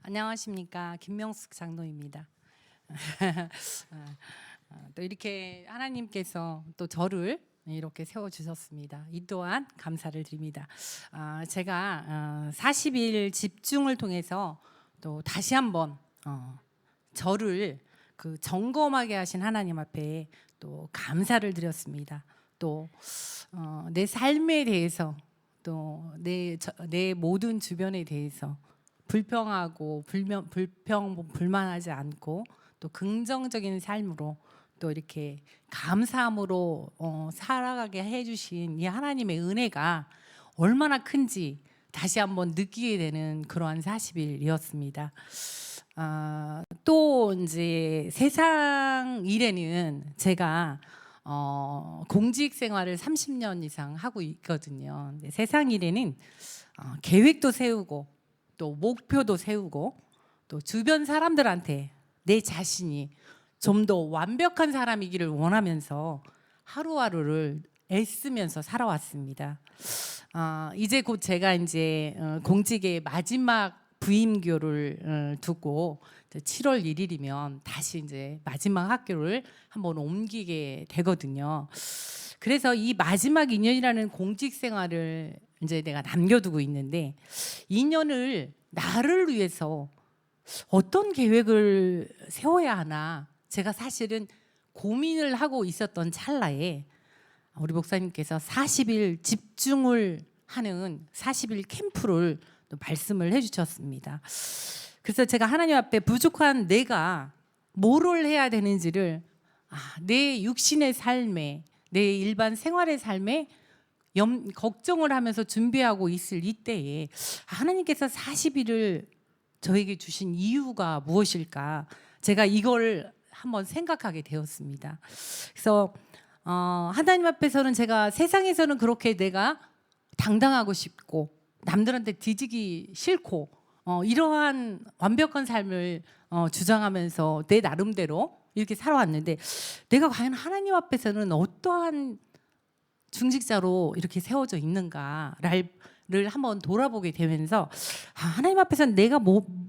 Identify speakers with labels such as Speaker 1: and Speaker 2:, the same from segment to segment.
Speaker 1: 안녕하십니까, 김명숙 장로입니다. 또 이렇게 하나님께서 또 저를 이렇게 세워 주셨습니다. 이 또한 감사를 드립니다. 제가 40일 집중을 통해서 또 다시 한번 저를 그 점검하게 하신 하나님 앞에 또 감사를 드렸습니다. 또 내 삶에 대해서 또 내 모든 주변에 대해서 불평하고 불만하지 않고 또 긍정적인 삶으로 또 이렇게 감사함으로 살아가게 해주신 이 하나님의 은혜가 얼마나 큰지 다시 한번 느끼게 되는 그러한 40일이었습니다. 또 이제 세상 일에는 제가 공직 생활을 30년 이상 하고 있거든요. 근데 세상 일에는 계획도 세우고 또 목표도 세우고 또 주변 사람들한테 내 자신이 좀 더 완벽한 사람이기를 원하면서 하루하루를 애쓰면서 살아왔습니다. 이제 곧 제가 이제 공직의 마지막 부임교를 두고 7월 1일이면 다시 이제 마지막 학교를 한번 옮기게 되거든요. 그래서 이 마지막 2년이라는 공직 생활을 이제 내가 남겨두고 있는데 2년을 나를 위해서 어떤 계획을 세워야 하나 제가 사실은 고민을 하고 있었던 찰나에 우리 목사님께서 40일 집중을 하는 40일 캠프를 또 말씀을 해주셨습니다. 그래서 제가 하나님 앞에 부족한 내가 뭐를 해야 되는지를 내 육신의 삶에 내 일반 생활의 삶에 걱정을 하면서 준비하고 있을 이때에 하나님께서 40일을 저에게 주신 이유가 무엇일까? 제가 이걸 한번 생각하게 되었습니다. 그래서 하나님 앞에서는 제가 세상에서는 그렇게 내가 당당하고 싶고 남들한테 뒤지기 싫고 이러한 완벽한 삶을 주장하면서 내 나름대로 이렇게 살아왔는데 내가 과연 하나님 앞에서는 어떠한 중직자로 이렇게 세워져 있는가를 한번 돌아보게 되면서 하나님 앞에서는 내가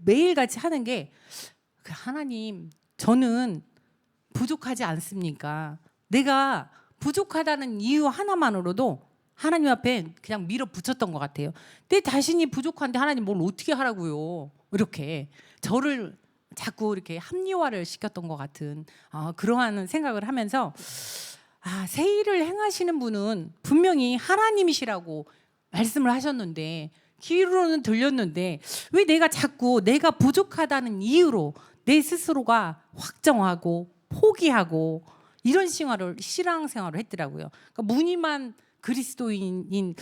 Speaker 1: 매일같이 하는 게 하나님, 저는 부족하지 않습니까? 내가 부족하다는 이유 하나만으로도 하나님 앞에 그냥 밀어붙였던 것 같아요. 내 자신이 부족한데 하나님 뭘 어떻게 하라고요? 이렇게 저를 자꾸 이렇게 합리화를 시켰던 것 같은 그러한 생각을 하면서 새 일을 행하시는 분은 분명히 하나님이시라고 말씀을 하셨는데 귀로는 들렸는데 왜 내가 자꾸 내가 부족하다는 이유로 내 스스로가 확정하고 포기하고 이런 신앙생활을 했더라고요. 그러니까 무늬만 그리스도인인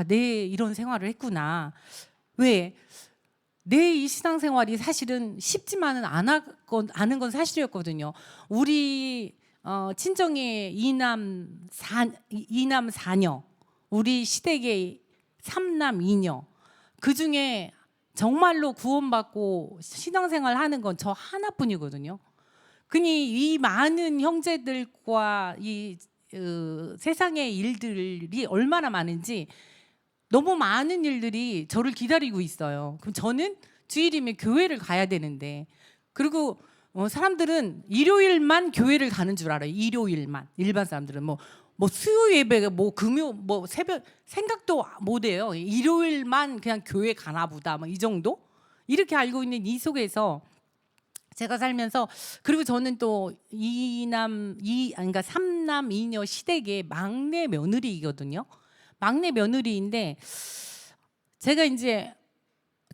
Speaker 1: 내 이런 생활을 했구나. 왜? 내 이 신앙생활이 사실은 쉽지만은 않은 건 사실이었거든요. 우리 친정의 이남 사녀, 우리 시댁의 3남 2녀, 그 중에 정말로 구원받고 신앙생활 하는 건 저 하나뿐이거든요. 그니 이 많은 형제들과 이 세상의 일들이 얼마나 많은지 너무 많은 일들이 저를 기다리고 있어요. 그럼 저는 주일이면 교회를 가야 되는데 그리고 사람들은 일요일만 교회를 가는 줄 알아요. 일요일만. 일반 사람들은 뭐 수요 예배, 금요, 새벽 생각도 못 해요. 일요일만 그냥 교회 가나 보다. 이 정도? 이렇게 알고 있는 이 속에서 제가 살면서 그리고 저는 또 그러니까 3남 2녀 시댁의 막내 며느리이거든요. 막내 며느리인데 제가 이제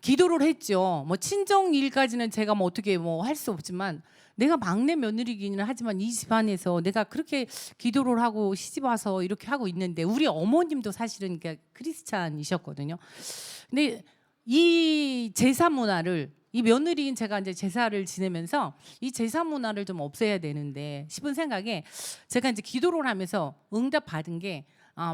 Speaker 1: 기도를 했죠. 친정 일까지는 제가 어떻게 할 수 없지만 내가 막내 며느리기는 하지만 이 집안에서 내가 그렇게 기도를 하고 시집 와서 이렇게 하고 있는데 우리 어머님도 사실은 크리스찬이셨거든요. 근데 이 제사 문화를 이 며느리인 제가 이제 제사를 지내면서 이 제사 문화를 좀 없애야 되는데 싶은 생각에 제가 이제 기도를 하면서 응답 받은 게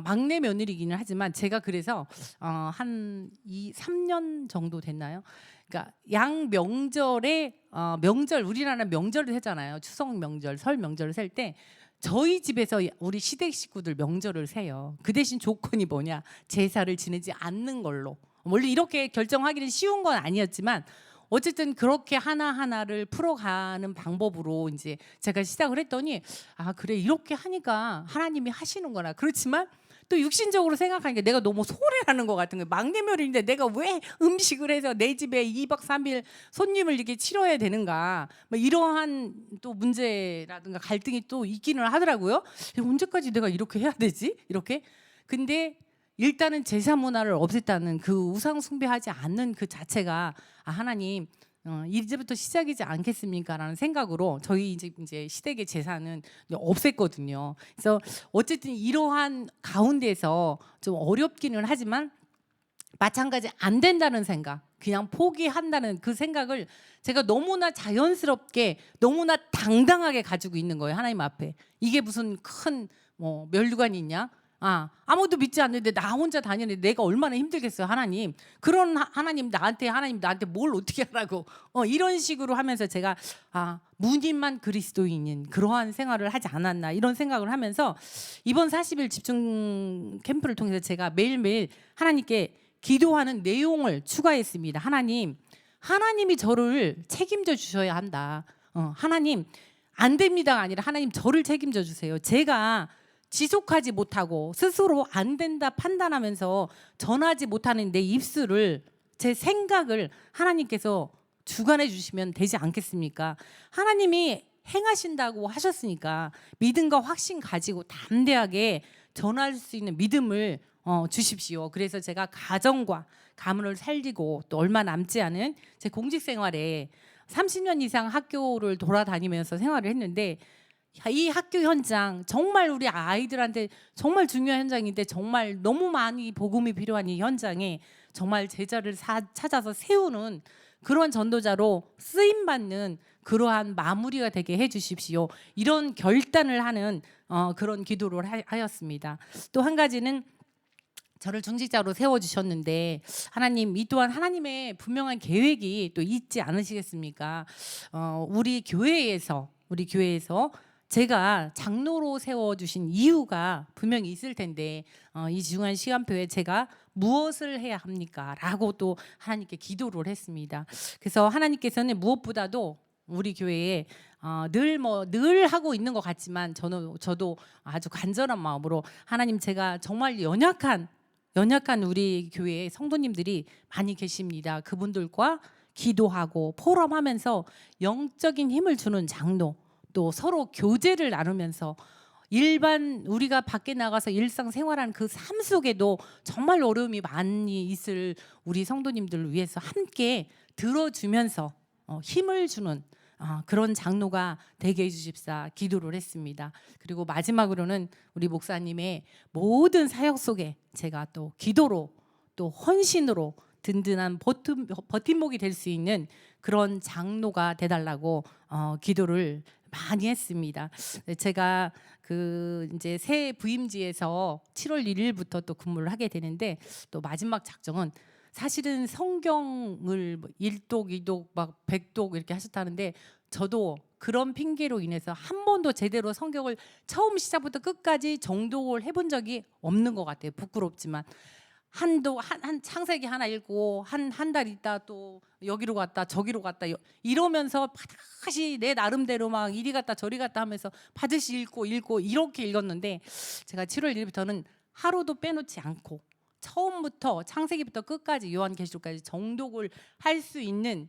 Speaker 1: 막내 며느리기는 하지만 제가 그래서 한 3년 정도 됐나요? 그러니까 양 명절에 명절 우리나라 명절을 하잖아요. 추석 명절, 설 명절을 셀 때 저희 집에서 우리 시댁 식구들 명절을 세요. 그 대신 조건이 뭐냐? 제사를 지내지 않는 걸로. 원래 이렇게 결정하기는 쉬운 건 아니었지만 어쨌든 그렇게 하나하나를 풀어가는 방법으로 이제 제가 시작을 했더니 아 그래 이렇게 하니까 하나님이 하시는구나. 그렇지만 또 육신적으로 생각하니까 내가 너무 소홀해하는 것 같은 거예요. 막내며느리인데 내가 왜 음식을 해서 내 집에 2박 3일 손님을 이렇게 치러야 되는가. 뭐 이러한 또 문제라든가 갈등이 또 있기는 하더라고요. 언제까지 내가 이렇게 해야 되지? 이렇게. 근데 일단은 제사 문화를 없앴다는 그 우상 숭배하지 않는 그 자체가 아 하나님 이제부터 시작이지 않겠습니까라는 생각으로 저희 이제 시댁의 제사는 이제 없앴거든요. 그래서 어쨌든 이러한 가운데서 좀 어렵기는 하지만 마찬가지 안 된다는 생각, 그냥 포기한다는 그 생각을 제가 너무나 자연스럽게 너무나 당당하게 가지고 있는 거예요. 하나님 앞에. 이게 무슨 큰 뭐 면류관이 있냐? 아무도 믿지 않는데 나 혼자 다니는데 내가 얼마나 힘들겠어요, 하나님. 그런 하나님 나한테 뭘 어떻게 하라고 이런 식으로 하면서 제가 무님만 그리스도인인 그러한 생활을 하지 않았나 이런 생각을 하면서 이번 40일 집중 캠프를 통해서 제가 매일매일 하나님께 기도하는 내용을 추가했습니다. 하나님이 저를 책임져 주셔야 한다. 하나님 안 됩니다가 아니라 하나님 저를 책임져 주세요. 제가 지속하지 못하고 스스로 안 된다 판단하면서 전하지 못하는 내 입술을 제 생각을 하나님께서 주관해 주시면 되지 않겠습니까? 하나님이 행하신다고 하셨으니까 믿음과 확신 가지고 담대하게 전할 수 있는 믿음을 주십시오. 그래서 제가 가정과 가문을 살리고 또 얼마 남지 않은 제 공직 생활에 30년 이상 학교를 돌아다니면서 생활을 했는데 이 학교 현장 정말 우리 아이들한테 정말 중요한 현장인데 정말 너무 많이 복음이 필요한 이 현장에 정말 제자를 찾아서 세우는 그런 전도자로 쓰임받는 그러한 마무리가 되게 해주십시오. 이런 결단을 하는 그런 기도를 하였습니다. 또 한 가지는 저를 중직자로 세워주셨는데 하나님 이 또한 하나님의 분명한 계획이 또 있지 않으시겠습니까? 우리 교회에서 제가 장로로 세워주신 이유가 분명히 있을 텐데 이 중요한 시간표에 제가 무엇을 해야 합니까? 라고 또 하나님께 기도를 했습니다. 그래서 하나님께서는 무엇보다도 우리 교회에 늘 하고 있는 것 같지만 저도 아주 간절한 마음으로 하나님 제가 정말 연약한 우리 교회에 성도님들이 많이 계십니다. 그분들과 기도하고 포럼하면서 영적인 힘을 주는 장로 또 서로 교제를 나누면서 일반 우리가 밖에 나가서 일상생활하는 그 삶 속에도 정말 어려움이 많이 있을 우리 성도님들을 위해서 함께 들어주면서 힘을 주는 그런 장로가 되게 해주십사 기도를 했습니다. 그리고 마지막으로는 우리 목사님의 모든 사역 속에 제가 또 기도로 또 헌신으로 든든한 버팀목이 될 수 있는 그런 장로가 돼달라고 기도를 많이 했습니다. 제가 그 이제 새 부임지에서 7월 1일부터 또 근무를 하게 되는데 또 마지막 작정은 사실은 성경을 1독, 2독, 막 100독 이렇게 하셨다는데 저도 그런 핑계로 인해서 한 번도 제대로 성경을 처음 시작부터 끝까지 정독을 해본 적이 없는 것 같아요. 부끄럽지만 한 창세기 하나 읽고 한 달 있다 또 여기로 갔다 저기로 갔다 이러면서 다시 내 나름대로 막 이리 갔다 저리 갔다 하면서 받으시 읽고 이렇게 읽었는데 제가 7월 1일부터는 하루도 빼놓지 않고 처음부터 창세기부터 끝까지 요한계시록까지 정독을 할 수 있는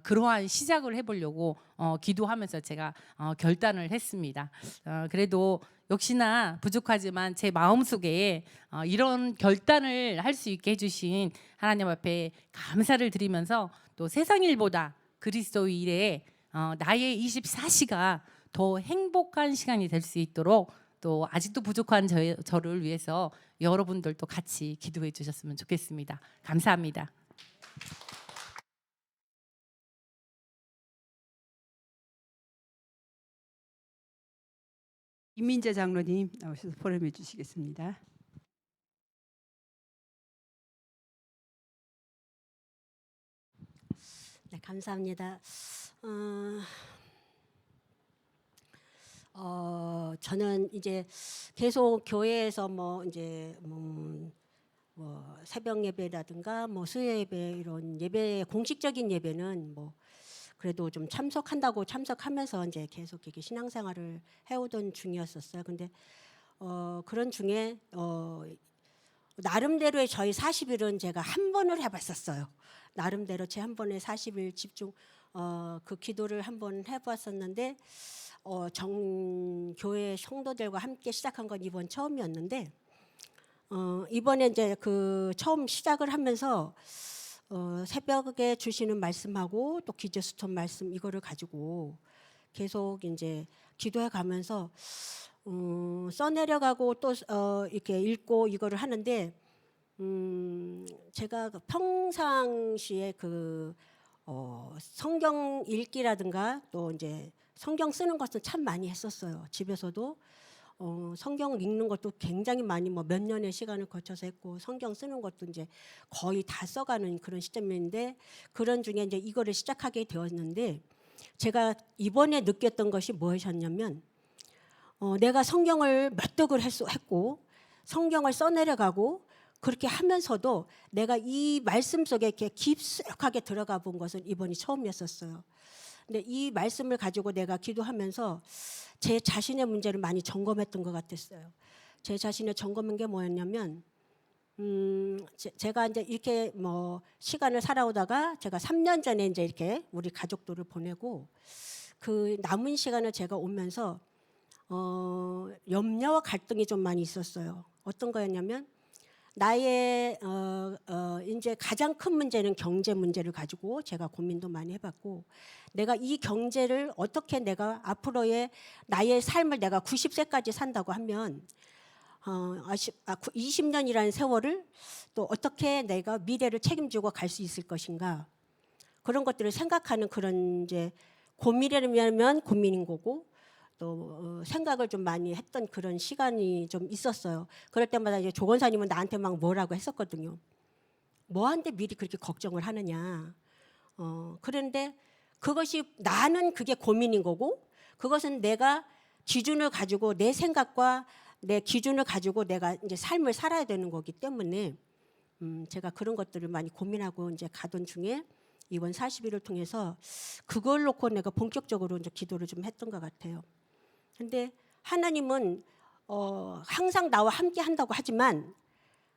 Speaker 1: 그러한 시작을 해보려고 기도하면서 제가 결단을 했습니다. 그래도 역시나 부족하지만 제 마음속에 이런 결단을 할 수 있게 해주신 하나님 앞에 감사를 드리면서 또 세상 일보다 그리스도 일에 나의 24시가 더 행복한 시간이 될 수 있도록 또 아직도 부족한 저를 위해서 여러분들도 같이 기도해 주셨으면 좋겠습니다. 감사합니다.
Speaker 2: 김민재 장로님 나오셔서 포럼해 주시겠습니다.
Speaker 3: 네, 감사합니다. 저는 이제 계속 교회에서 뭐 이제 뭐 새벽 예배라든가 뭐 수요 예배 이런 예배 공식적인 예배는 뭐 그래도 좀 참석한다고 참석하면서 이제 계속 이렇게 신앙생활을 해오던 중이었었어요. 근데 그런 중에 나름대로의 저희 40일은 제가 한 번을 해봤었어요. 나름대로 제 한 번에 40일 집중 그 기도를 한 번 해봤었는데 교회 성도들과 함께 시작한 건 이번 처음이었는데 이번에 이제 그 처음 시작을 하면서 새벽에 주시는 말씀하고 또 기저스톤 말씀 이거를 가지고 계속 이제 기도해 가면서 써내려가고 또 이렇게 읽고 이거를 하는데 제가 그 평상시에 그 성경 읽기라든가 또 이제 성경 쓰는 것은 참 많이 했었어요. 집에서도 성경 읽는 것도 굉장히 많이 뭐 몇 년의 시간을 거쳐서 했고 성경 쓰는 것도 이제 거의 다 써가는 그런 시점인데 그런 중에 이제 이거를 시작하게 되었는데 제가 이번에 느꼈던 것이 무엇이었냐면 내가 성경을 몇 독을 했고 성경을 써내려가고 그렇게 하면서도 내가 이 말씀 속에 이렇게 깊숙하게 들어가 본 것은 이번이 처음이었었어요. 근데 이 말씀을 가지고 내가 기도하면서 제 자신의 문제를 많이 점검했던 것 같았어요. 제 자신의 점검한 게 뭐였냐면 제가 이제 이렇게 뭐 시간을 살아오다가 제가 3년 전에 이제 이렇게 우리 가족들을 보내고 그 남은 시간을 제가 오면서 염려와 갈등이 좀 많이 있었어요. 어떤 거였냐면 나의 이제 가장 큰 문제는 경제 문제를 가지고 제가 고민도 많이 해봤고 내가 이 경제를 어떻게 내가 앞으로의 나의 삶을 내가 90세까지 산다고 하면 20년이라는 세월을 또 어떻게 내가 미래를 책임지고 갈 수 있을 것인가 그런 것들을 생각하는 그런 이제 고민이라면 고민인 거고 또 생각을 좀 많이 했던 그런 시간이 좀 있었어요. 그럴 때마다 이제 조 권사님은 나한테 막 뭐라고 했었거든요. 뭐한테 미리 그렇게 걱정을 하느냐. 그런데 그것이 나는 그게 고민인 거고 그것은 내가 기준을 가지고 내 생각과 내 기준을 가지고 내가 이제 삶을 살아야 되는 거기 때문에 제가 그런 것들을 많이 고민하고 이제 가던 중에 이번 40일을 통해서 그걸 놓고 내가 본격적으로 이제 기도를 좀 했던 것 같아요. 근데 하나님은 항상 나와 함께 한다고 하지만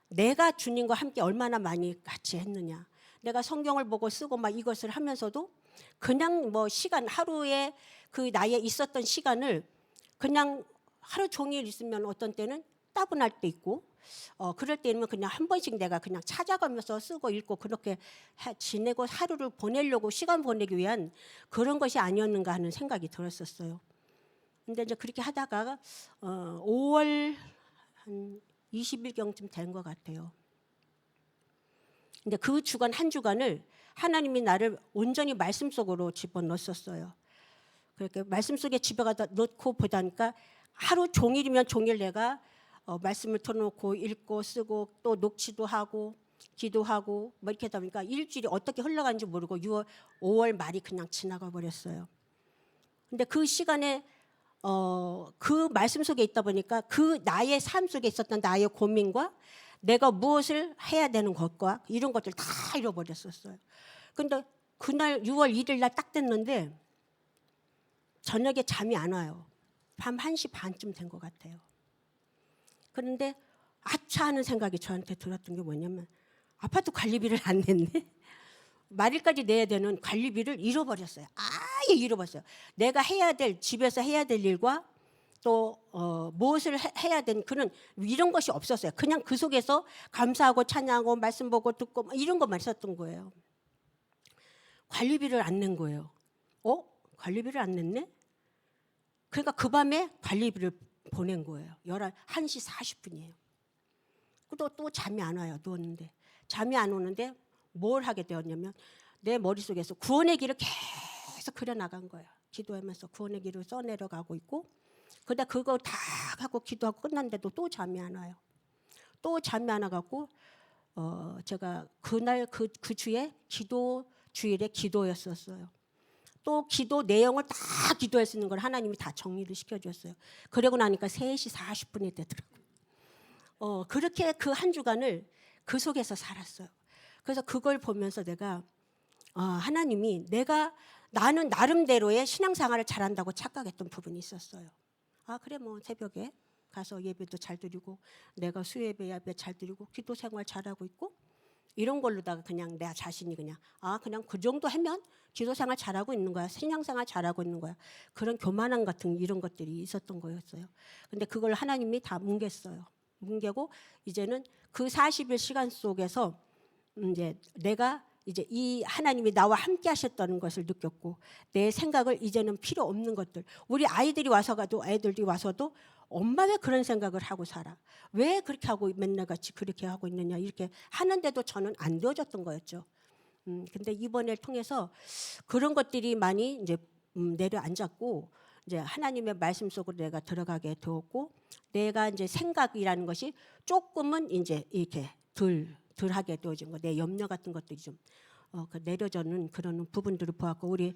Speaker 3: 내가 주님과 함께 얼마나 많이 같이 했느냐. 내가 성경을 보고 쓰고 막 이것을 하면서도 그냥 뭐 시간 하루에 그 나에 있었던 시간을 그냥 하루 종일 있으면 어떤 때는 따분할 때 있고 그럴 때는 그냥 한 번씩 내가 그냥 찾아가면서 쓰고 읽고 그렇게 지내고 하루를 보내려고 시간 보내기 위한 그런 것이 아니었는가 하는 생각이 들었었어요. 근데 이제 그렇게 하다가 5월 한 20일경쯤 된 것 같아요. 근데 그 주간 한 주간을 하나님이 나를 온전히 말씀 속으로 집어넣었어요. 그렇게 말씀 속에 집어가다 넣고 보다니까 하루 종일이면 종일 내가 말씀을 틀어놓고 읽고 쓰고 또 녹취도 하고 기도하고 뭐 이렇게 하다 보니까 일주일이 어떻게 흘러가는지 모르고 5월 말이 그냥 지나가 버렸어요. 근데 그 시간에 그 말씀 속에 있다 보니까 그 나의 삶 속에 있었던 나의 고민과 내가 무엇을 해야 되는 것과 이런 것들 다 잃어버렸었어요. 근데 그날 6월 1일 날 딱 됐는데 저녁에 잠이 안 와요. 밤 1시 반쯤 된 것 같아요. 그런데 아차 하는 생각이 저한테 들었던 게 뭐냐면 아파트 관리비를 안 냈네. 말일까지 내야 되는 관리비를 잃어버렸어요. 아예 잃어버렸어요. 내가 해야 될 집에서 해야 될 일과 또 무엇을 해야 되는 그런 이런 것이 없었어요. 그냥 그 속에서 감사하고 찬양하고 말씀 보고 듣고 이런 것만 있었던 거예요. 관리비를 안 낸 거예요. 관리비를 안 냈네? 그러니까 그 밤에 관리비를 보낸 거예요. 1시 40분이에요. 또 잠이 안 와요. 누웠는데. 잠이 안 오는데 뭘 하게 되었냐면 내 머릿속에서 구원의 길을 계속 그려나간 거예요. 기도하면서 구원의 길을 써내려가고 있고 그러다 그거 다 하고 기도하고 끝났는데도 또 잠이 안 와요. 또 잠이 안 와갖고 제가 그날 그 주에 기도 주일에 기도였었어요. 또 기도 내용을 다 기도할 수 있는 걸 하나님이 다 정리를 시켜주었어요. 그러고 나니까 3시 40분이 되더라고요. 그렇게 그 한 주간을 그 속에서 살았어요. 그래서 그걸 보면서 내가 하나님이 나는 나름대로의 신앙생활을 잘한다고 착각했던 부분이 있었어요. 아 그래 뭐 새벽에 가서 예배도 잘 드리고 내가 수요예배 잘 드리고 기도 생활 잘하고 있고 이런 걸로다가 그냥 내 자신이 그냥 그 정도 하면 기도 생활 잘하고 있는 거야. 신앙생활 잘하고 있는 거야. 그런 교만함 같은 이런 것들이 있었던 거였어요. 근데 그걸 하나님이 다 뭉갰어요. 뭉개고 이제는 그 40일 시간 속에서 이제 내가 이제 이 하나님이 나와 함께 하셨다는 것을 느꼈고 내 생각을 이제는 필요 없는 것들 우리 아이들이 와서도 엄마 왜 그런 생각을 하고 살아? 왜 그렇게 하고 맨날 같이 그렇게 하고 있느냐 이렇게 하는데도 저는 안 되어졌던 거였죠. 근데 이번을 통해서 그런 것들이 많이 이제 내려앉았고 이제 하나님의 말씀 속으로 내가 들어가게 되었고 내가 이제 생각이라는 것이 조금은 이제 이렇게 덜 하게 되어진 거. 내 염려 같은 것들이 좀 내려져는 그런 부분들을 보았고 우리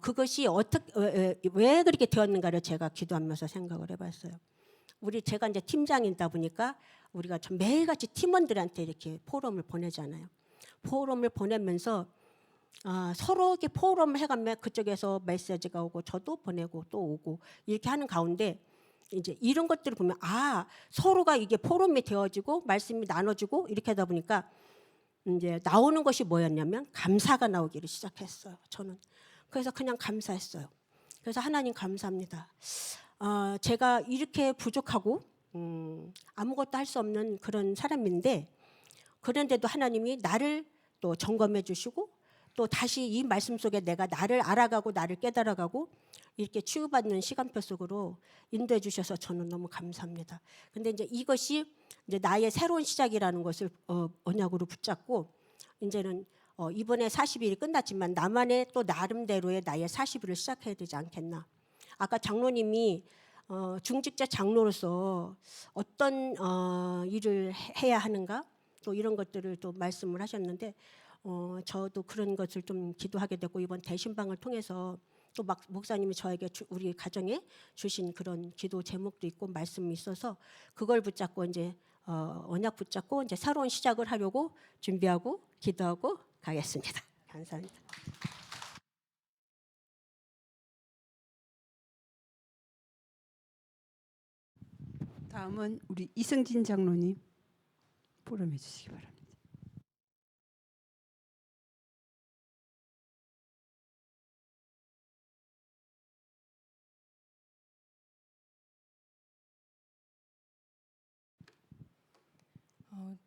Speaker 3: 그것이 왜 그렇게 되었는가를 제가 기도하면서 생각을 해봤어요. 제가 이제 팀장이다 보니까 우리가 좀 매일같이 팀원들한테 이렇게 포럼을 보내잖아요. 포럼을 보내면서 서로 이렇게 포럼을 해가면 그쪽에서 메시지가 오고 저도 보내고 또 오고 이렇게 하는 가운데 이제 이런 것들을 보면 서로가 이게 포럼이 되어지고 말씀이 나눠지고 이렇게 하다 보니까 이제 나오는 것이 뭐였냐면 감사가 나오기를 시작했어요. 저는 그래서 그냥 감사했어요. 그래서 하나님 감사합니다. 제가 이렇게 부족하고 아무것도 할 수 없는 그런 사람인데 그런데도 하나님이 나를 또 점검해 주시고 또 다시 이 말씀 속에 내가 나를 알아가고 나를 깨달아가고 이렇게 치유받는 시간표 속으로 인도해 주셔서 저는 너무 감사합니다. 근데 이제 이것이 이제 나의 새로운 시작이라는 것을 언약으로 붙잡고 이제는 이번에 40일이 끝났지만 나만의 또 나름대로의 나의 40일을 시작해야 되지 않겠나. 아까 장로님이 중직자 장로로서 어떤 일을 해야 하는가 또 이런 것들을 또 말씀을 하셨는데 저도 그런 것을 좀 기도하게 되고 이번 대신방을 통해서 또 목사님이 저에게 우리 가정에 주신 그런 기도 제목도 있고 말씀이 있어서 그걸 붙잡고 이제 언약 붙잡고 이제 새로운 시작을 하려고 준비하고 기도하고 가겠습니다. 감사합니다.
Speaker 2: 다음은 우리 이승진 장로님 포럼해 주시기 바랍니다.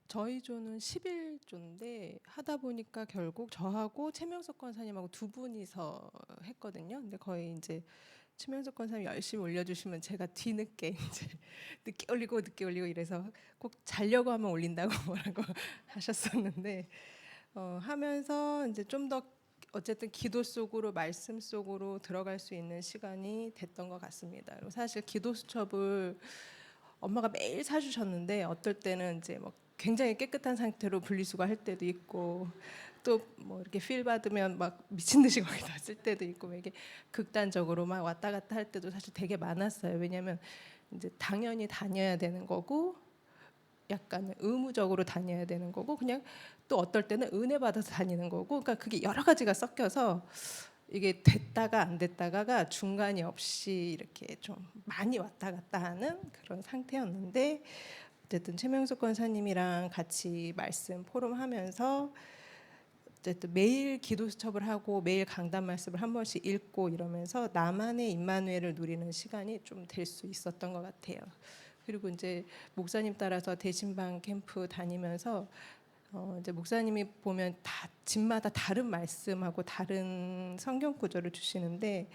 Speaker 4: 저희 조는 11조인데 하다 보니까 결국 저하고 최명석 권사님하고 두 분이서 했거든요. 근데 거의 이제 최명석 권사님 열심히 올려주시면 제가 뒤늦게 이제 늦게 올리고 이래서 꼭 자려고 하면 올린다고 뭐라고 하셨었는데 하면서 이제 좀 더 어쨌든 기도 속으로 말씀 속으로 들어갈 수 있는 시간이 됐던 것 같습니다. 그리고 사실 기도 수첩을 엄마가 매일 사주셨는데 어떨 때는 이제 뭐 굉장히 깨끗한 상태로 분리수거 할 때도 있고 또 뭐 이렇게 필 받으면 막 미친 듯이 거기다 쓸 때도 있고 뭐 이게 극단적으로 막 왔다 갔다 할 때도 사실 되게 많았어요. 왜냐하면 이제 당연히 다녀야 되는 거고 약간 의무적으로 다녀야 되는 거고 그냥 또 어떨 때는 은혜 받아서 다니는 거고 그러니까 그게 여러 가지가 섞여서 이게 됐다가 안 됐다가가 중간이 없이 이렇게 좀 많이 왔다 갔다 하는 그런 상태였는데 어쨌든 최명숙 권사님이랑 같이 말씀 포럼하면서 어쨌든 매일 기도 수첩을 하고 매일 강단 말씀을 한 번씩 읽고 이러면서 나만의 임마누엘을 누리는 시간이 좀 될 수 있었던 것 같아요. 그리고 이제 목사님 따라서 대신방 캠프 다니면서 이제 목사님이 보면 다 집마다 다른 말씀하고 다른 성경 구절을 주시는데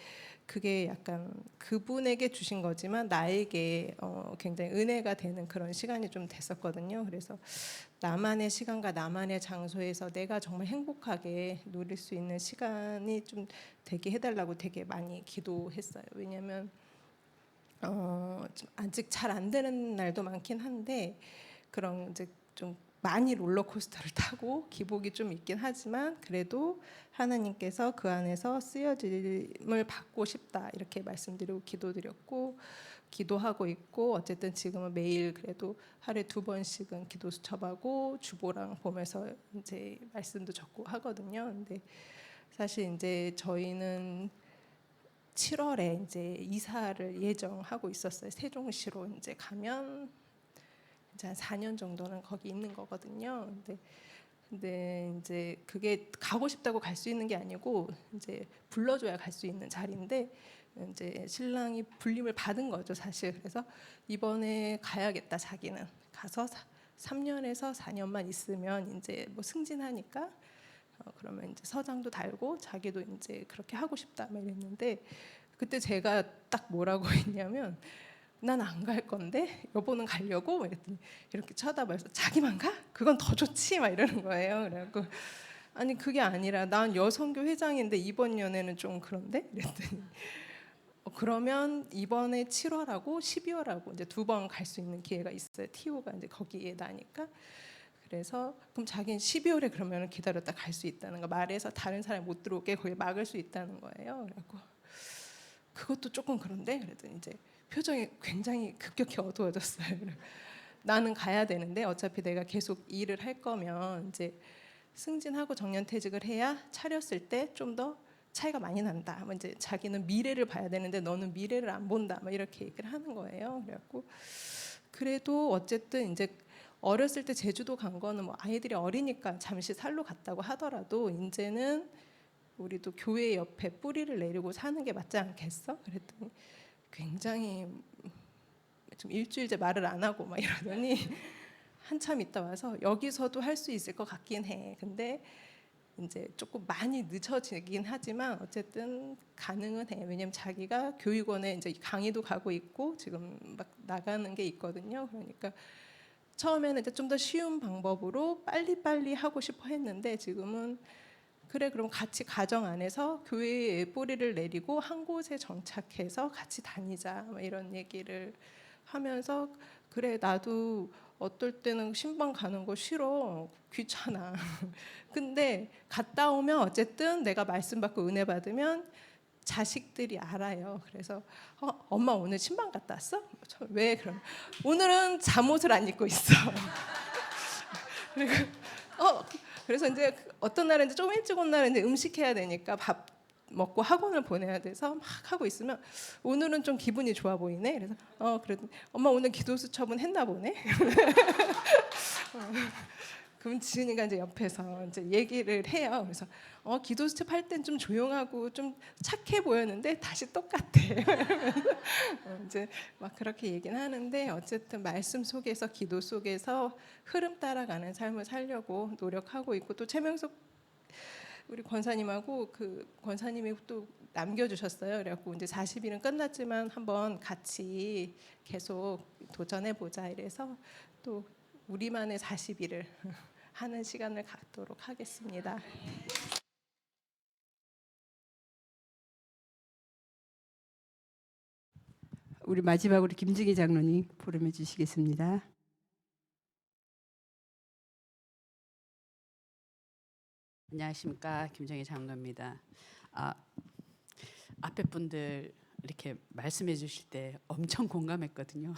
Speaker 4: 그게 약간 그분에게 주신 거지만 나에게 굉장히 은혜가 되는 그런 시간이 좀 됐었거든요. 그래서 나만의 시간과 나만의 장소에서 내가 정말 행복하게 누릴 수 있는 시간이 좀 되게 해달라고 되게 많이 기도했어요. 왜냐하면 좀 아직 잘 안 되는 날도 많긴 한데 그런 이제 좀 많이 롤러코스터를 타고 기복이 좀 있긴 하지만 그래도 하나님께서 그 안에서 쓰여짐을 받고 싶다 이렇게 말씀드리고 기도드렸고 기도하고 있고 어쨌든 지금은 매일 그래도 하루에 2번씩은 기도 수첩하고 주보랑 보면서 이제 말씀도 적고 하거든요. 근데 사실 이제 저희는 7월에 이제 이사를 예정하고 있었어요. 세종시로 이제 가면 이제 한 4년 정도는 거기 있는 거거든요. 근데 이제 그게 가고 싶다고 갈 수 있는 게 아니고 이제 불러줘야 갈 수 있는 자리인데 이제 신랑이 불림을 받은 거죠, 사실. 그래서 이번에 가야겠다. 자기는 가서 3년에서 4년만 있으면 이제 뭐 승진하니까 그러면 이제 서장도 달고 자기도 이제 그렇게 하고 싶다 막 이랬는데 그때 제가 딱 뭐라고 했냐면 난 안 갈 건데 여보는 가려고 이랬더니 이렇게 쳐다봐서 자기만 가? 그건 더 좋지 막 이러는 거예요. 그래갖고 아니 그게 아니라 난 여성교 회장인데 이번 연애는 좀 그런데 이랬더니 그러면 이번에 7월하고 12월하고 이제 2번 갈 수 있는 기회가 있어요. TO가 이제 거기에 나니까. 그래서 그럼 자기는 12월에 그러면 기다렸다 갈 수 있다는 거 말해서 다른 사람이 못 들어오게 거기 막을 수 있다는 거예요. 그래갖고 그것도 조금 그런데 그랬더니 이제 표정이 굉장히 급격히 어두워졌어요. 나는 가야 되는데 어차피 내가 계속 일을 할 거면 이제 승진하고 정년퇴직을 해야 차렸을 때 좀 더 차이가 많이 난다. 이제 자기는 미래를 봐야 되는데 너는 미래를 안 본다. 이렇게 얘기를 하는 거예요. 그래갖고 그래도 어쨌든 이제 어렸을 때 제주도 간 거는 뭐 아이들이 어리니까 잠시 살러 갔다고 하더라도 이제는 우리도 교회 옆에 뿌리를 내리고 사는 게 맞지 않겠어? 그랬더니 굉장히 좀 일주일째 말을 안 하고 막 이러더니 한참 있다 와서 여기서도 할 수 있을 것 같긴 해. 근데 이제 조금 많이 늦어지긴 하지만 어쨌든 가능은 해. 왜냐면 자기가 교육원에 이제 강의도 가고 있고 지금 막 나가는 게 있거든요. 그러니까 처음에는 이제 좀 더 쉬운 방법으로 빨리빨리 하고 싶어 했는데 지금은 그래 그럼 같이 가정 안에서 교회에 뿌리를 내리고 한 곳에 정착해서 같이 다니자 이런 얘기를 하면서 그래 나도 어떨 때는 신방 가는 거 싫어 귀찮아 근데 갔다 오면 어쨌든 내가 말씀 받고 은혜 받으면 자식들이 알아요. 그래서 엄마 오늘 신방 갔다 왔어? 왜 그럼 오늘은 잠옷을 안 입고 있어. 그리고 그래서 이제 어떤 날은 이제 좀 일찍 온 날은 이제 음식해야 되니까 밥 먹고 학원을 보내야 돼서 막 하고 있으면 오늘은 좀 기분이 좋아 보이네. 그래서 그래도 엄마 오늘 기도 수첩은 했나 보네. 그럼 지은이가 이제 옆에서 이제 얘기를 해요. 그래서 기도 수첩 할 땐 좀 조용하고 좀 착해 보였는데 다시 똑같아. 이제 막 그렇게 얘기는 하는데 어쨌든 말씀 속에서 기도 속에서 흐름 따라가는 삶을 살려고 노력하고 있고 또 최명석 우리 권사님하고 그 권사님이 또 남겨주셨어요. 그래갖고 이제 40일은 끝났지만 한번 같이 계속 도전해 보자 이래서 또 우리만의 40일을 하는 시간을 갖도록 하겠습니다.
Speaker 2: 우리 마지막으로 김증희 장로님 포럼해 주시겠습니다.
Speaker 5: 안녕하십니까, 김정희 장로입니다. 앞에 분들 이렇게 말씀해 주실 때 엄청 공감했거든요.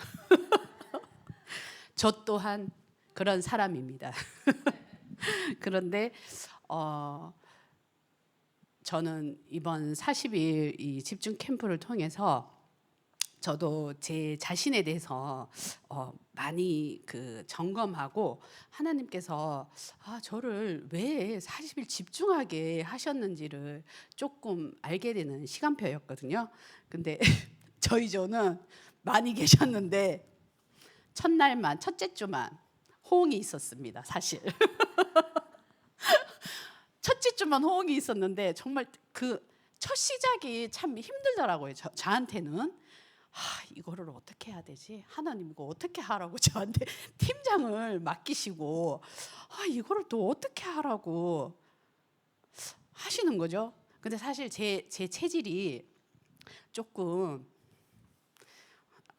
Speaker 5: 저 또한 그런 사람입니다. 그런데 저는 이번 40일 이 집중 캠프를 통해서 저도 제 자신에 대해서 많이 그 점검하고 하나님께서 저를 왜 40일 집중하게 하셨는지를 조금 알게 되는 시간표였거든요. 근데 저희 조는 많이 계셨는데 첫날만 첫째 주만 호응이 있었습니다. 사실 첫째 주만 호응이 있었는데 정말 그 첫 시작이 참 힘들더라고요. 저한테는. 이거를 어떻게 해야 되지? 하나님 이거 어떻게 하라고 저한테 팀장을 맡기시고 이거를 또 어떻게 하라고 하시는 거죠. 근데 사실 제 체질이 조금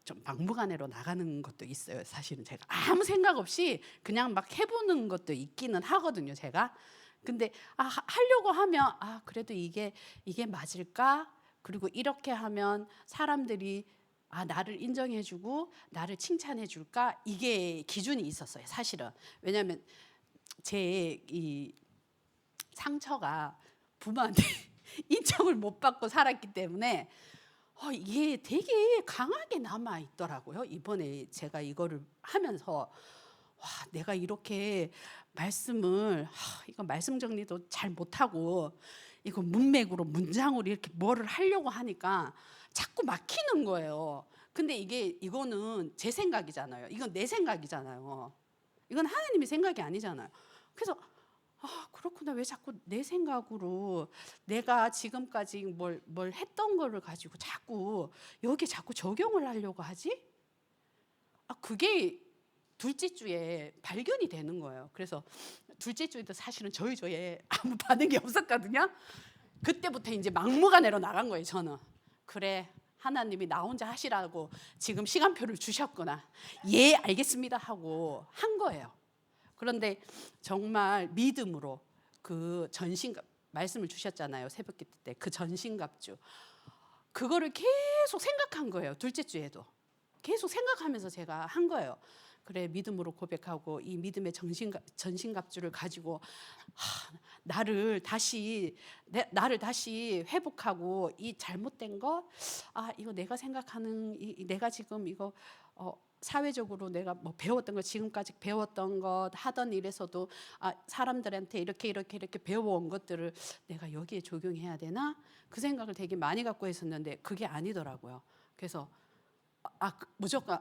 Speaker 5: 좀 막무가내로 나가는 것도 있어요. 사실은 제가 아무 생각 없이 그냥 막 해보는 것도 있기는 하거든요. 제가. 근데 하려고 하면 그래도 이게 맞을까? 그리고 이렇게 하면 사람들이 나를 인정해주고 나를 칭찬해줄까, 이게 기준이 있었어요 사실은. 왜냐하면 제 이 상처가 부모한테 인정을 못 받고 살았기 때문에 이게 되게 강하게 남아 있더라고요. 이번에 제가 이거를 하면서 내가 이렇게 말씀을 이거 말씀 정리도 잘 못하고 이거 문맥으로 문장으로 이렇게 뭐를 하려고 하니까 자꾸 막히는 거예요. 근데 이거는 제 생각이잖아요. 이건 내 생각이잖아요. 이건 하나님의 생각이 아니잖아요. 그래서 그렇구나. 왜 자꾸 내 생각으로 내가 지금까지 뭘 했던 거를 가지고 자꾸 여기에 자꾸 적용을 하려고 하지? 그게 둘째 주에 발견이 되는 거예요. 그래서 둘째 주에도 사실은 저희 조에 아무 반응이 없었거든요. 그때부터 이제 막무가내로 나간 거예요. 저는 그래, 하나님이 나 혼자 하시라고 지금 시간표를 주셨구나, 예 알겠습니다 하고 한 거예요. 그런데 정말 믿음으로 그 전신갑 말씀을 주셨잖아요. 새벽기도 때 그 전신갑주, 그거를 계속 생각한 거예요. 둘째 주에도 계속 생각하면서 제가 한 거예요. 그래, 믿음으로 고백하고 이 믿음의 전신갑주를 가지고 나를 다시 회복하고 이 잘못된 거, 이거 내가 생각하는 내가 지금 이거 사회적으로 내가 뭐 배웠던 거, 지금까지 배웠던 것, 하던 일에서도 사람들한테 이렇게 배워온 것들을 내가 여기에 적용해야 되나, 그 생각을 되게 많이 갖고 있었는데 그게 아니더라고요. 그래서 무조건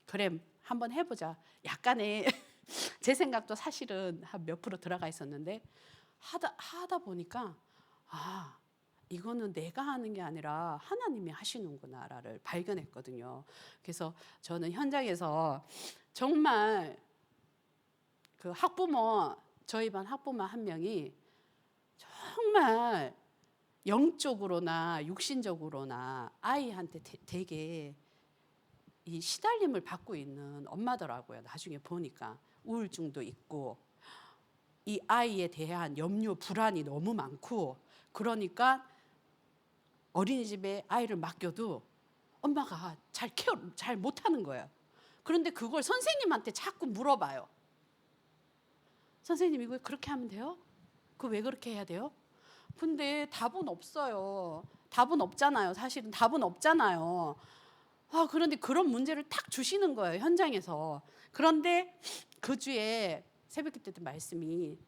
Speaker 5: 그래 한번 해보자. 약간의 제 생각도 사실은 한 몇 프로 들어가 있었는데 하다 보니까 이거는 내가 하는 게 아니라 하나님이 하시는구나를 발견했거든요. 그래서 저는 현장에서 정말 그 학부모, 저희 반 학부모 한 명이 정말 영적으로나 육신적으로나 아이한테 되게 이 시달림을 받고 있는 엄마더라고요. 나중에 보니까 우울증도 있고 이 아이에 대한 염려, 불안이 너무 많고, 그러니까 어린이집에 아이를 맡겨도 엄마가 잘 못하는 거예요. 그런데 그걸 선생님한테 자꾸 물어봐요. 선생님 이거 그렇게 하면 돼요? 그거 왜 그렇게 해야 돼요? 근데 답은 없어요. 답은 없잖아요. 사실은 답은 없잖아요. 그런데 그런 문제를 딱 주시는 거예요, 현장에서. 그런데 그 주에 새벽기도 때 말씀이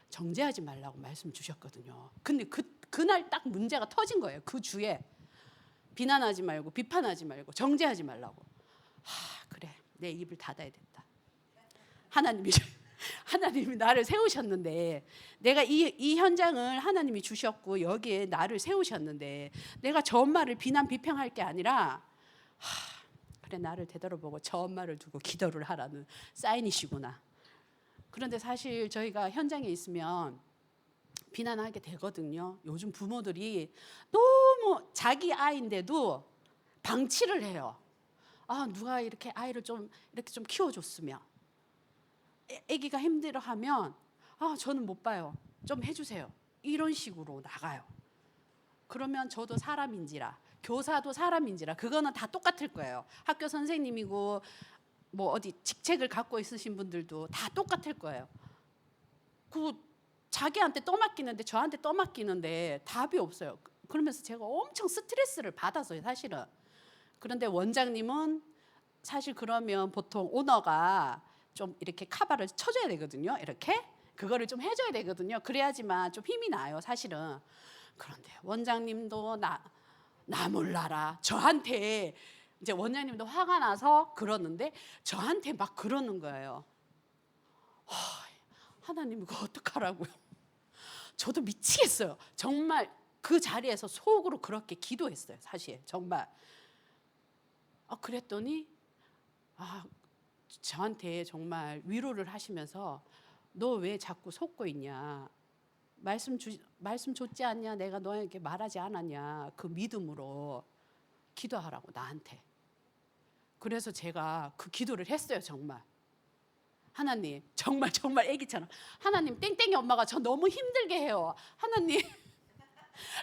Speaker 5: 정죄하지 말라고 말씀 주셨거든요. 근데 그날 딱 문제가 터진 거예요. 그 주에 비난하지 말고 비판하지 말고 정죄하지 말라고. 그래, 내 입을 닫아야겠다. 하나님이 나를 세우셨는데, 내가 이 현장을 하나님이 주셨고 여기에 나를 세우셨는데 내가 저 엄마를 비난 비평할 게 아니라 그래, 나를 되돌아보고 저 엄마를 두고 기도를 하라는 사인이시구나. 그런데 사실 저희가 현장에 있으면 비난하게 되거든요. 요즘 부모들이 너무 자기 아이인데도 방치를 해요. 누가 이렇게 아이를 좀 키워줬으면, 아기가 힘들어하면 저는 못 봐요, 좀 해주세요, 이런 식으로 나가요. 그러면 저도 사람인지라, 교사도 사람인지라, 그거는 다 똑같을 거예요. 학교 선생님이고 뭐 어디 직책을 갖고 있으신 분들도 다 똑같을 거예요. 자기한테 떠맡기는데, 저한테 떠맡기는데 답이 없어요. 그러면서 제가 엄청 스트레스를 받았어요, 사실은. 그런데 원장님은 사실 그러면 보통 오너가 좀 이렇게 카바를 쳐줘야 되거든요. 이렇게 그거를 좀 해줘야 되거든요. 그래야지만 좀 힘이 나요, 사실은. 그런데 원장님도 나 몰라라, 저한테 이제 원장님도 화가 나서 그러는데 저한테 막 그러는 거예요. 하나님 이거 어떡하라고요? 저도 미치겠어요. 정말 그 자리에서 속으로 그렇게 기도했어요, 사실 정말. 그랬더니 저한테 정말 위로를 하시면서 너 왜 자꾸 속고 있냐? 말씀 줬지 않냐? 내가 너에게 말하지 않았냐? 그 믿음으로 기도하라고, 나한테. 그래서 제가 그 기도를 했어요, 정말. 하나님, 정말 애기처럼, 하나님, 땡땡이 엄마가 저 너무 힘들게 해요. 하나님,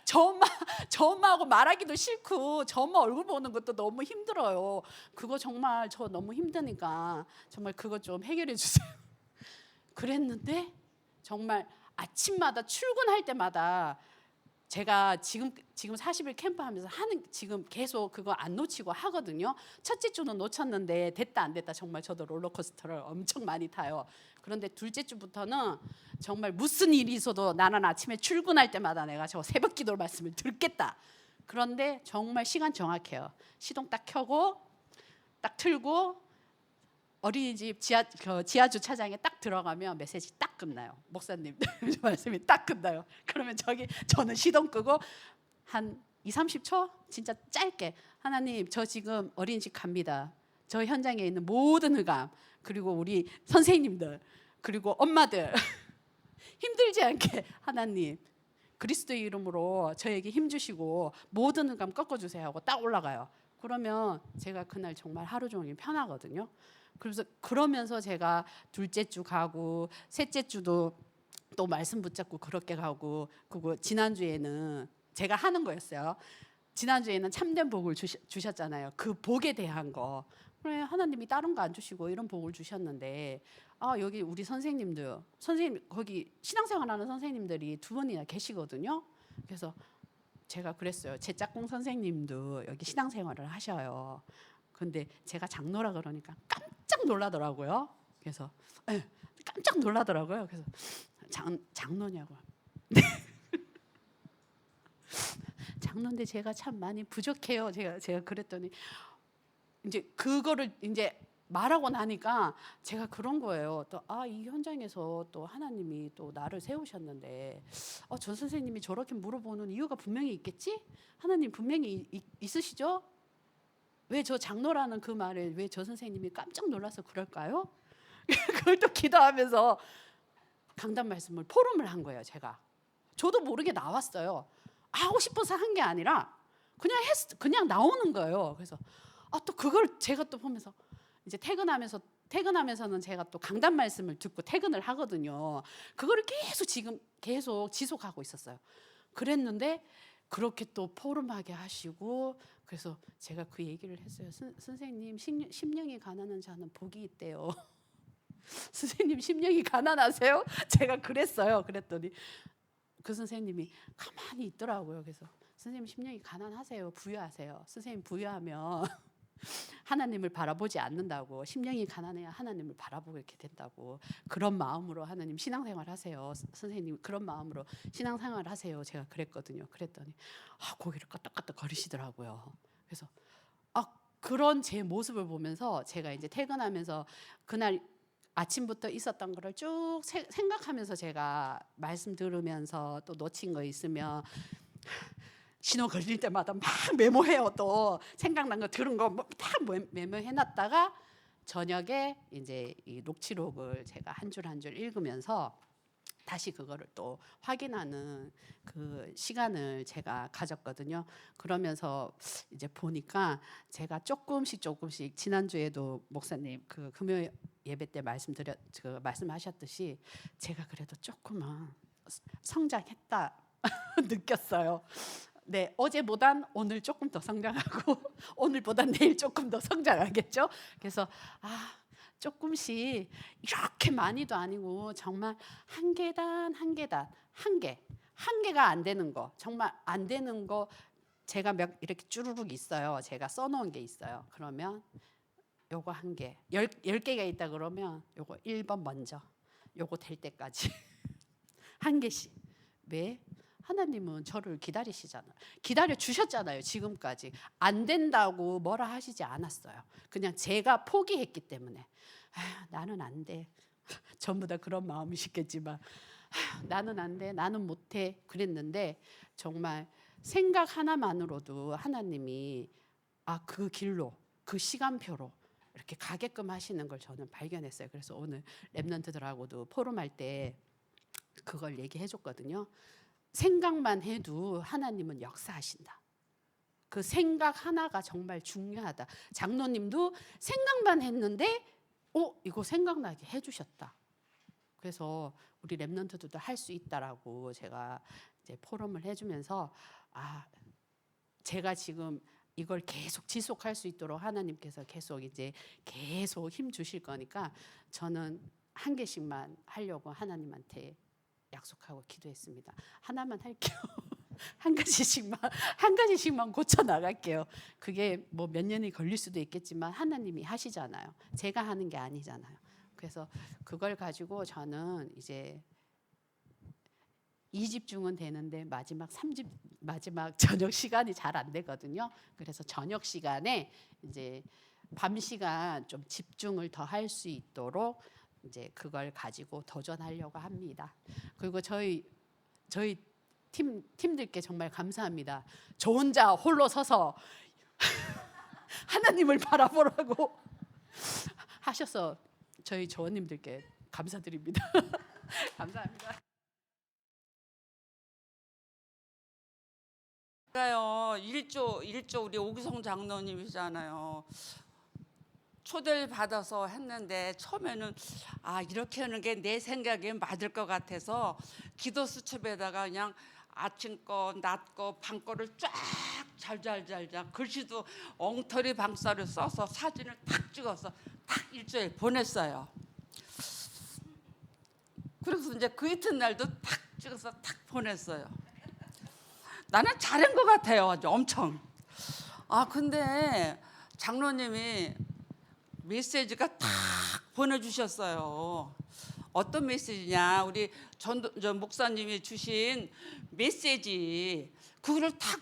Speaker 5: 저 엄마하고 말하기도 싫고 저 엄마 얼굴 보는 것도 너무 힘들어요. 그거 정말 저 너무 힘드니까 정말 그거 좀 해결해 주세요. 그랬는데 정말 아침마다 출근할 때마다 제가 지금 40일 캠프하면서 지금 계속 그거 안 놓치고 하거든요. 첫째 주는 놓쳤는데 됐다 안 됐다 정말 저도 롤러코스터를 엄청 많이 타요. 그런데 둘째 주부터는 정말 무슨 일이 있어도 나는 아침에 출근할 때마다 내가 저 새벽 기도 말씀을 듣겠다. 그런데 정말 시간 정확해요. 시동 딱 켜고 딱 틀고 어린이집 지하 주차장에 딱 들어가면 메시지 딱 끝나요. 목사님 말씀이 딱 끝나요. 그러면 저는 시동 끄고 한 2-30초 진짜 짧게 하나님 저 지금 어린이집 갑니다. 저 현장에 있는 모든 흑암 그리고 우리 선생님들 그리고 엄마들 힘들지 않게 하나님 그리스도의 이름으로 저에게 힘 주시고 모든 흑암 꺾어주세요 하고 딱 올라가요. 그러면 제가 그날 정말 하루 종일 편하거든요. 그러면서 제가 둘째 주 가고 셋째 주도 또 말씀 붙잡고 그렇게 가고 그리고 지난주에는 제가 하는 거였어요. 지난주에는 참된 복을 주셨잖아요. 그 복에 대한 거. 그래 하나님이 다른 거 안 주시고 이런 복을 주셨는데 여기 우리 선생님 거기 신앙생활하는 선생님들이 2분이나 계시거든요. 그래서 제가 그랬어요. 제 짝꿍 선생님도 여기 신앙생활을 하셔요. 근데 제가 장로라 그러니까 깜짝 놀라더라고요. 그래서 깜짝 놀라더라고요. 그래서 장로냐고. 장로인데 제가 참 많이 부족해요. 제가 그랬더니 이제 그거를 이제 말하고 나니까 제가 그런 거예요. 또 이 현장에서 또 하나님이 또 나를 세우셨는데 전 선생님이 저렇게 물어보는 이유가 분명히 있겠지? 하나님 분명히 있으시죠? 왜 저 장로라는 그 말을 왜 저 선생님이 깜짝 놀라서 그럴까요? 그걸 또 기도하면서 강단 말씀을 포럼을 한 거예요. 제가 저도 모르게 나왔어요. 하고 싶어서 한 게 아니라 그냥 나오는 거예요. 그래서 또 그걸 제가 또 보면서 이제 퇴근하면서는 제가 또 강단 말씀을 듣고 퇴근을 하거든요. 그거를 계속 지속하고 있었어요. 그랬는데 그렇게 또 포럼하게 하시고 그래서 제가 그 얘기를 했어요. 선생님 심령이 가난한 자는 복이 있대요. 선생님 심령이 가난하세요? 제가 그랬어요. 그랬더니 그 선생님이 가만히 있더라고요. 그래서 선생님 심령이 가난하세요? 부유하세요? 선생님 부유하면 하나님을 바라보지 않는다고 심령이 가난해야 하나님을 바라보게 이렇게 된다고 그런 마음으로 하나님 신앙생활 하세요. 선생님 그런 마음으로 신앙생활 하세요. 제가 그랬거든요. 그랬더니 고개를 끄덕끄덕 거리시더라고요. 그래서 그런 제 모습을 보면서 제가 이제 퇴근하면서 그날 아침부터 있었던 거를 쭉 생각하면서 제가 말씀 들으면서 또 놓친 거 있으면 신호 걸릴 때마다 막 메모해요. 또 생각난 거 들은 거 다 메모해놨다가 저녁에 이제 이 녹취록을 제가 한 줄 한 줄 읽으면서 다시 그거를 또 확인하는 그 시간을 제가 가졌거든요. 그러면서 이제 보니까 제가 조금씩 지난주에도 목사님 그 금요 예배 때 말씀하셨듯이 제가 그래도 조금은 성장했다 느꼈어요. 네, 어제보단 오늘 조금 더 성장하고 오늘보단 내일 조금 더 성장하겠죠. 그래서 조금씩 이렇게 많이도 아니고 정말 한 계단 한 개가 안 되는 거 정말 안 되는 거 제가 이렇게 쭈루룩 있어요. 제가 써놓은 게 있어요. 그러면 요거 한 개, 10개가 있다 그러면 요거 1번 먼저 요거 될 때까지 한 개씩. 왜? 하나님은 저를 기다려 주셨잖아요. 지금까지 안 된다고 뭐라 하시지 않았어요. 그냥 제가 포기했기 때문에 나는 안 돼. 전부 다 그런 마음이시겠지만 나는 안 돼, 나는 못해 그랬는데 정말 생각 하나만으로도 하나님이 그 길로 그 시간표로 이렇게 가게끔 하시는 걸 저는 발견했어요. 그래서 오늘 랩런트들하고도 포럼할 때 그걸 얘기해 줬거든요. 생각만 해도 하나님은 역사하신다. 그 생각 하나가 정말 중요하다. 장로님도 생각만 했는데 이거 생각나게 해주셨다. 그래서 우리 랩런트들도 할 수 있다라고 제가 이제 포럼을 해주면서 제가 지금 이걸 계속 지속할 수 있도록 하나님께서 계속 힘 주실 거니까 저는 한 개씩만 하려고 하나님한테 약속하고 기도했습니다. 하나만 할게요. 한 가지씩만 고쳐 나갈게요. 그게 뭐 몇 년이 걸릴 수도 있겠지만 하나님이 하시잖아요. 제가 하는 게 아니잖아요. 그래서 그걸 가지고 저는 이제 2집중은 되는데 마지막 저녁 시간이 잘 안 되거든요. 그래서 저녁 시간에 이제 밤 시간 좀 집중을 더 할 수 있도록 이제 그걸 가지고 도전하려고 합니다. 그리고 저희 팀들께 정말 감사합니다. 저 혼자 홀로 서서 하나님을 바라보라고 하셔서 저희 조원님들께 감사드립니다. 감사합니다.
Speaker 6: 제가요 일조 우리 오기성 장로님이잖아요. 초대를 받아서 했는데 처음에는 이렇게 하는 게 내 생각에 맞을 것 같아서 기도 수첩에다가 그냥 아침 거, 낮 거, 밤 거를 쫙 잘잘잘잘 글씨도 엉터리 방사를 써서 사진을 탁 찍어서 딱 일주일 보냈어요. 그래서 이제 그 이튿날도 탁 찍어서 탁 보냈어요. 나는 잘한 것 같아요. 아주 엄청. 근데 장로님이 메시지가 탁 보내주셨어요. 어떤 메시지냐? 우리 전 목사님이 주신 메시지 그거를 탁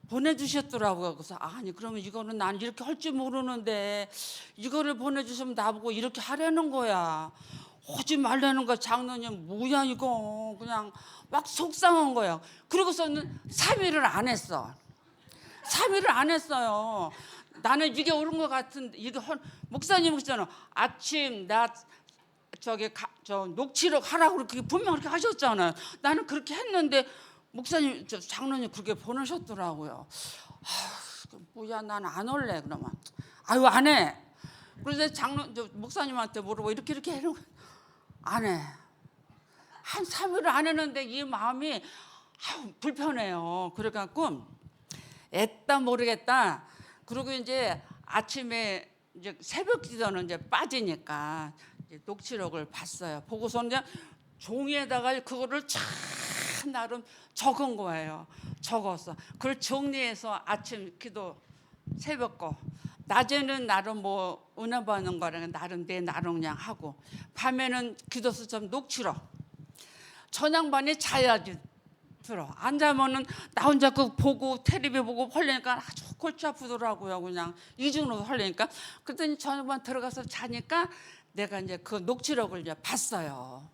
Speaker 6: 보내주셨더라고요. 그래서 아니 그러면 이거는 난 이렇게 할 줄 모르는데 이거를 보내주시면 나보고 이렇게 하라는 거야. 하지 말라는 거야. 장로님 뭐야 이거. 그냥 막 속상한 거야. 그러고서는 3일을 안 했어. 3일을 안 했어요. 나는 이게 옳은 것 같은데 목사님 그랬잖아. 아침 낮 저 녹취록 하라고 그렇게 분명 그렇게 하셨잖아요. 나는 그렇게 했는데 목사님 장로님 그렇게 보내셨더라고요. 뭐야 난 안 올래 그러면 안 해. 그래서 목사님한테 물어보고 이렇게 해놓고 안 해. 한 3일을 안 했는데 이 마음이 불편해요. 그래갖고 애따 모르겠다. 그리고 이제 아침에 이제 새벽 기도는 이제 빠지니까 이제 녹취록을 봤어요. 보고서 이제 종이에다가 그거를 참 나름 적은 거예요. 적어서 그걸 정리해서 아침 기도 새벽 거 낮에는 나름 뭐 은혜 받는 거랑 나름 그냥 하고 밤에는 기도 수첩 녹취록 저녁반에 자야지 들어. 안 자면은 나 혼자 그 보고 텔레비 보고 헐리니까 아주 골치 아프더라고요. 그냥 이중으로 헐리니까. 그랬더니 저녁반 들어가서 자니까 내가 이제 그 녹취록을 이제 봤어요.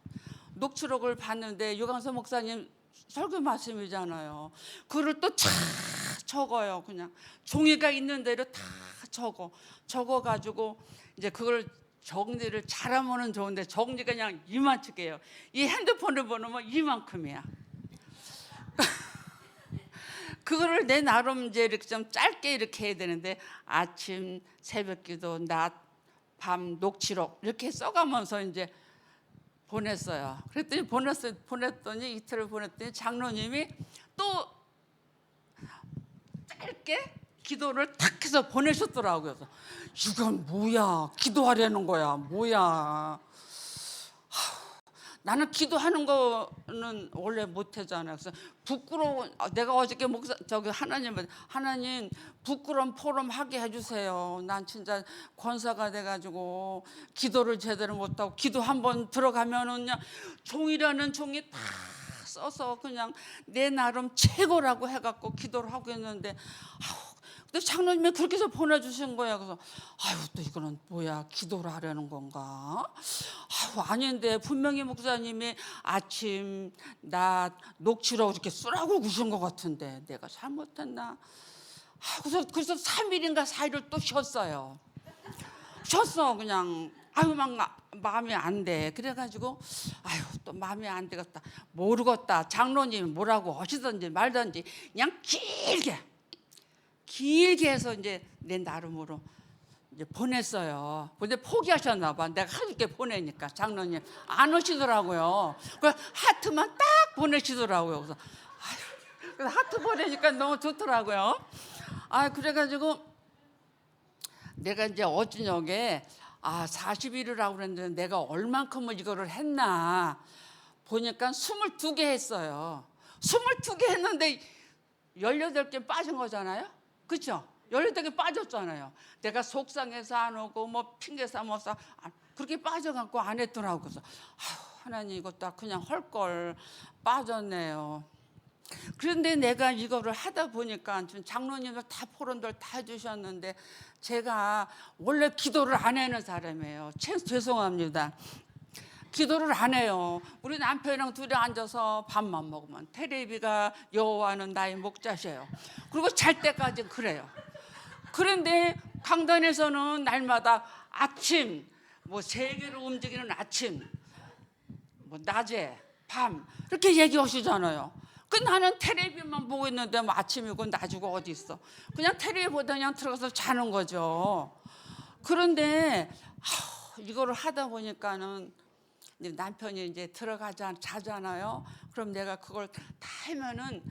Speaker 6: 녹취록을 봤는데 유광수 목사님 설교 말씀이잖아요. 그걸 또 쫙 적어요. 그냥 종이가 있는 대로 다 적어가지고 이제 그걸 정리를 잘하면은 좋은데 정리가 그냥 이만치게요. 이 핸드폰을 보면 이만큼이야. 그거를 내 나름 이제 이렇게 좀 짧게 이렇게 해야 되는데 아침 새벽기도 낮 밤 녹취록 이렇게 써가면서 이제 보냈어요. 그랬더니 보냈더니 이틀을 보냈더니 장로님이 또 짧게 기도를 탁 해서 보내셨더라고요. 그래서 이건 뭐야? 기도하려는 거야? 뭐야? 나는 기도하는 거는 원래 못 하잖아요. 그래서 부끄러워. 내가 어저께 하나님 부끄러운 포럼 하게 해주세요. 난 진짜 권사가 돼가지고 기도를 제대로 못하고 기도 한번 들어가면은 그냥 종이라는 종이 다 써서 그냥 내 나름 최고라고 해갖고 기도를 하고 있는데 근데 장로님이 그렇게 해서 보내주신 거예요. 그래서 또 이거는 뭐야? 기도를 하려는 건가? 아닌데 분명히 목사님이 아침, 낮, 녹취록 이렇게 쓰라고 그러신 것 같은데 내가 잘못했나? 그래서 3일인가 4일을 또 쉬었어요. 쉬었어 그냥. 막 마음이 안 돼. 그래가지고 또 마음이 안 되겠다. 모르겠다. 장로님이 뭐라고 하시든지 말든지 그냥 길게 해서 이제 내 나름으로 이제 보냈어요. 근데 포기하셨나 봐. 내가 하루게 보내니까 장로님 안 오시더라고요. 그 하트만 딱 보내시더라고요. 그래서 그래서 하트 보내니까 너무 좋더라고요. 아 그래가지고 내가 이제 어저녁에 40일이라고 그랬는데 내가 얼만큼을 이거를 했나 보니까 22개 했어요. 22개 했는데 18개 빠진 거잖아요. 그렇죠? 18개 빠졌잖아요. 내가 속상해서 안 오고 뭐 핑계 삼아서 그렇게 빠져갖고 안 했더라고. 그래서 하나님 이거 딱 그냥 헐걸 빠졌네요. 그런데 내가 이거를 하다 보니까 좀 장로님들 다 포럼들 다 해주셨는데 제가 원래 기도를 안 하는 사람이에요. 죄송합니다. 기도를 안 해요. 우리 남편이랑 둘이 앉아서 밥만 먹으면 테레비가 여호와는 나의 목자셔요. 그리고 잘 때까지 그래요. 그런데 강단에서는 날마다 아침 뭐 세계로 움직이는 아침 뭐 낮에 밤 이렇게 얘기하시잖아요. 그 나는 텔레비만 보고 있는데 뭐 아침이고 낮이고 어디 있어. 그냥 텔레비 보다 그냥 들어가서 자는 거죠. 그런데 이거를 하다 보니까는 남편이 이제 자잖아요. 그럼 내가 그걸 다 하면은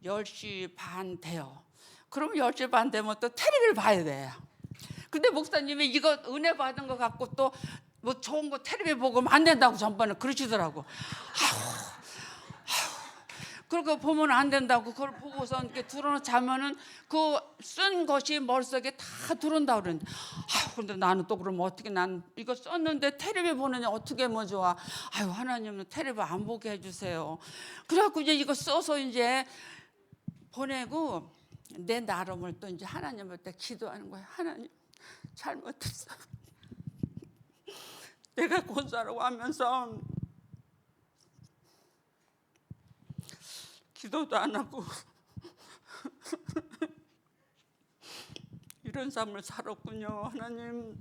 Speaker 6: 10시 반 돼요. 그럼 10시 반 되면 또 텔레비를 봐야 돼요. 근데 목사님이 이거 은혜 받은 거 갖고 또 뭐 좋은 거 텔레비 보고 안 된다고 전번에 그러시더라고. 그렇게 보면 안 된다고 그걸 보고서 이렇게 들어놓 자면은 그 쓴 것이 머릿속에 다 들어온다 그러는데 근데 나는 또 그러면 어떻게 난 이거 썼는데 텔레비 보느냐 어떻게 뭐 좋아. 하나님은 텔레비 안 보게 해주세요. 그래갖고 이제 이거 써서 이제 보내고 내 나름을 또 이제 하나님한테 기도하는 거야. 하나님 잘못했어. 내가 권사라고 하면서 기도도 안 하고 이런 삶을 살았군요. 하나님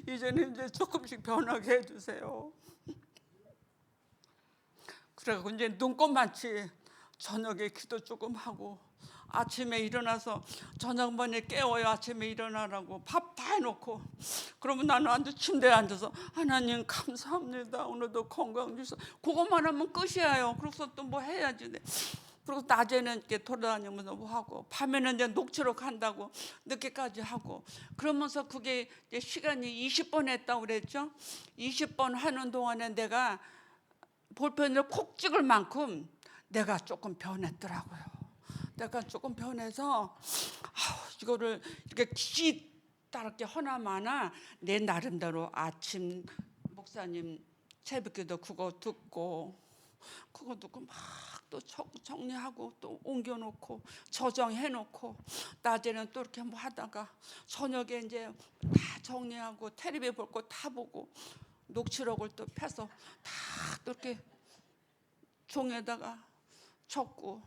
Speaker 6: 이제는 이제 조금씩 변하게 해주세요. 그래갖고 이제 눈꽃만치 저녁에 기도 조금 하고 아침에 일어나서 저녁반에 깨워요. 아침에 일어나라고 밥 다 해놓고 그러면 나는 앉아 침대에 앉아서 하나님 감사합니다. 오늘도 건강 주셔서 그것만 하면 끝이에요. 그래서 또 뭐 해야지. 그리고 낮에는 이렇게 돌아다니면서 뭐 하고 밤에는 이제 녹취록 한다고 늦게까지 하고 그러면서 그게 이제 시간이 20번 했다고 그랬죠. 20번 하는 동안에 내가 볼펜을 콕 찍을 만큼 내가 조금 변했더라고요. 내가 조금 변해서 이거를 이렇게 기다랗게 허나마나 내 나름대로 아침 목사님 새벽기도 그거 듣고 막 또 정리하고 또 옮겨놓고 저장해놓고 낮에는 또 이렇게 뭐 하다가 저녁에 이제 다 정리하고 텔레비 볼 거 다 보고 녹취록을 또 펴서 다 또 이렇게 종에다가 적고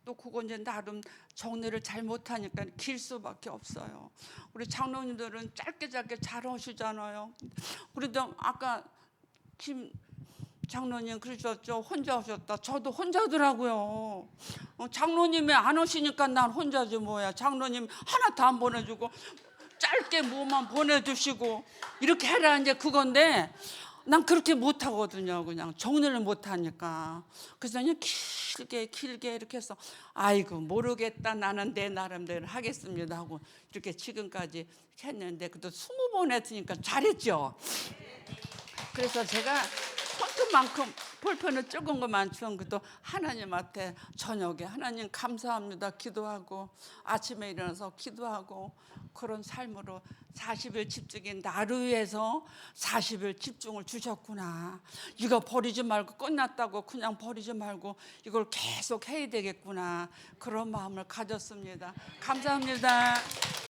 Speaker 6: 또 그거 이제 나름 정리를 잘 못하니까 길 수밖에 없어요. 우리 장로님들은 짧게 잘 하시잖아요. 그래도 아까 김 장로님 그러셨죠. 혼자 오셨다. 저도 혼자더라고요. 장로님이 안 오시니까 난 혼자지 뭐야. 장로님 하나도 안 보내주고 짧게 뭐만 보내주시고 이렇게 해라 이제 그건데 난 그렇게 못하거든요. 그냥 정리를 못하니까. 그래서 그냥 길게 이렇게 해서 아이고 모르겠다. 나는 내 나름대로 하겠습니다 하고 이렇게 지금까지 했는데 그래도 20번 했으니까 잘했죠. 그래서 제가 손톱만큼 볼펜을 적은 것만 주는 것도 하나님한테 저녁에 하나님 감사합니다 기도하고 아침에 일어나서 기도하고 그런 삶으로 40일 집중인 나를 위해서 40일 집중을 주셨구나. 이거 버리지 말고 끝났다고 그냥 버리지 말고 이걸 계속 해야 되겠구나. 그런 마음을 가졌습니다. 감사합니다.